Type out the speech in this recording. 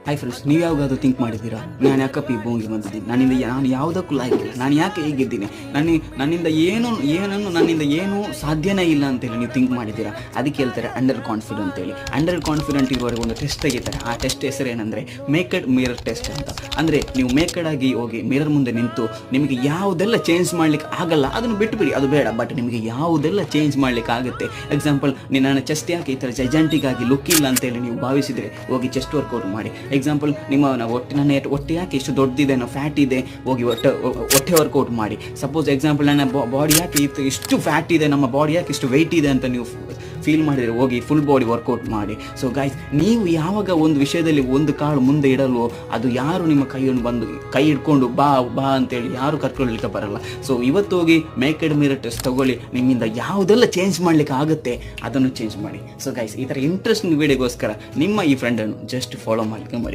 Hi friends, ನೀವು ಯಾವಾಗಾದ್ರೂ think ಮಾಡಿದ್ದೀರಾ ನಾನು ಯಾಕಪ್ಪ ಈ ಭೂಮಿಗೆ ಬಂದಿದ್ದೀನಿ, ನಾನು ಯಾವುದಕ್ಕೂ ಲಾಯ್ಕಿಲ್ಲ, ನಾನು ಯಾಕೆ ಹೀಗಿದ್ದೀನಿ, ನನ್ನಿಂದ ಏನೂ ಸಾಧ್ಯನೇ ಇಲ್ಲ ಅಂತೇಳಿ ನೀವು ಥಿಂಕ್ ಮಾಡಿದ್ದೀರಾ? ಅದಕ್ಕೆ ಹೇಳ್ತಾರೆ ಅಂಡರ್ ಕಾನ್ಫಿಡೆಂಟ್ ಅಂತೇಳಿ. ಅಂಡರ್ ಕಾನ್ಫಿಡೆಂಟ್ ಇರುವವರೆಗೆ ಒಂದು ಟೆಸ್ಟ್ ತೆಗಿತಾರೆ. ಆ ಟೆಸ್ಟ್ ಹೆಸರು ಏನಂದರೆ ಮೇಕಡ್ ಮಿರರ್ ಟೆಸ್ಟ್ ಅಂತ. ಅಂದರೆ ನೀವು ಮೇಕಡ್ ಆಗಿ ಹೋಗಿ ಮಿರರ್ ಮುಂದೆ ನಿಂತು ನಿಮಗೆ ಯಾವುದೆಲ್ಲ ಚೇಂಜ್ ಮಾಡ್ಲಿಕ್ಕೆ ಆಗಲ್ಲ ಅದನ್ನು ಬಿಟ್ಟುಬಿಡಿ, ಅದು ಬೇಡ. ಬಟ್ ನಿಮಗೆ ಯಾವುದೆಲ್ಲ ಚೇಂಜ್ ಮಾಡ್ಲಿಕ್ಕೆ ಆಗುತ್ತೆ, ಎಕ್ಸಾಂಪಲ್ ನನ್ನ ಚೆಸ್ಟ್ ಯಾಕೆ ಈ ಥರ ಜೈಜಾಂಟಿಕ್ ಆಗಿ ಲುಕ್ ಇಲ್ಲ ಅಂತೇಳಿ ನೀವು ಭಾವಿಸಿದರೆ ಹೋಗಿ ಚೆಸ್ಟ್ ವರ್ಕೌಟ್ ಮಾಡಿ. ಎಕ್ಸಾಂಪಲ್ ನನ್ನ ಹೊಟ್ಟೆ ಯಾಕೆ ಇಷ್ಟು ದೊಡ್ಡದಿದೆ, ನಾವು ಫ್ಯಾಟ್ ಇದೆ, ಹೋಗಿ ಹೊಟ್ಟೆ ವರ್ಕೌಟ್ ಮಾಡಿ. ಸಪೋಸ್ ಎಕ್ಸಾಂಪಲ್ ನನ್ನ ಬಾಡಿ ಯಾಕೆ ಇಷ್ಟು ಫ್ಯಾಟ್ ಇದೆ, ನಮ್ಮ ಬಾಡಿ ಯಾಕೆ ಇಷ್ಟು ವೆಯ್ಟ್ ಇದೆ ಅಂತ ನೀವು ಫೀಲ್ ಮಾಡಿದರೆ ಹೋಗಿ ಫುಲ್ ಬಾಡಿ ವರ್ಕೌಟ್ ಮಾಡಿ. ಸೊ ಗೈಸ್, ನೀವು ಯಾವಾಗ ಒಂದು ವಿಷಯದಲ್ಲಿ ಒಂದು ಕಾಳು ಮುಂದೆ ಇಡಲ್ವೋ ಅದು ಯಾರು ನಿಮ್ಮ ಕೈಯನ್ನು ಬಂದು ಕೈ ಹಿಡ್ಕೊಂಡು ಬಾ ಅಂತೇಳಿ ಯಾರು ಕರ್ಕೊಳ್ಳಿಕ್ಕೆ ಬರಲ್ಲ. ಸೊ ಇವತ್ತು ಹೋಗಿ ಮೇಕಡ್ ಮಿರರ್ ಟೆಸ್ಟ್ ತಗೊಳ್ಳಿ, ನಿಮ್ಮಿಂದ ಯಾವುದೆಲ್ಲ ಚೇಂಜ್ ಮಾಡಲಿಕ್ಕೆ ಆಗುತ್ತೆ ಅದನ್ನು ಚೇಂಜ್ ಮಾಡಿ. ಸೊ ಗೈಸ್, ಈ ಥರ ಇಂಟ್ರೆಸ್ಟಿಂಗ್ ವಿಡಿಯೋಗೋಸ್ಕರ ನಿಮ್ಮ ಈ ಫ್ರೆಂಡನ್ನು ಜಸ್ಟ್ ಫಾಲೋ ಮಾಡಲಿಕ್ಕೆ ಮರಿ.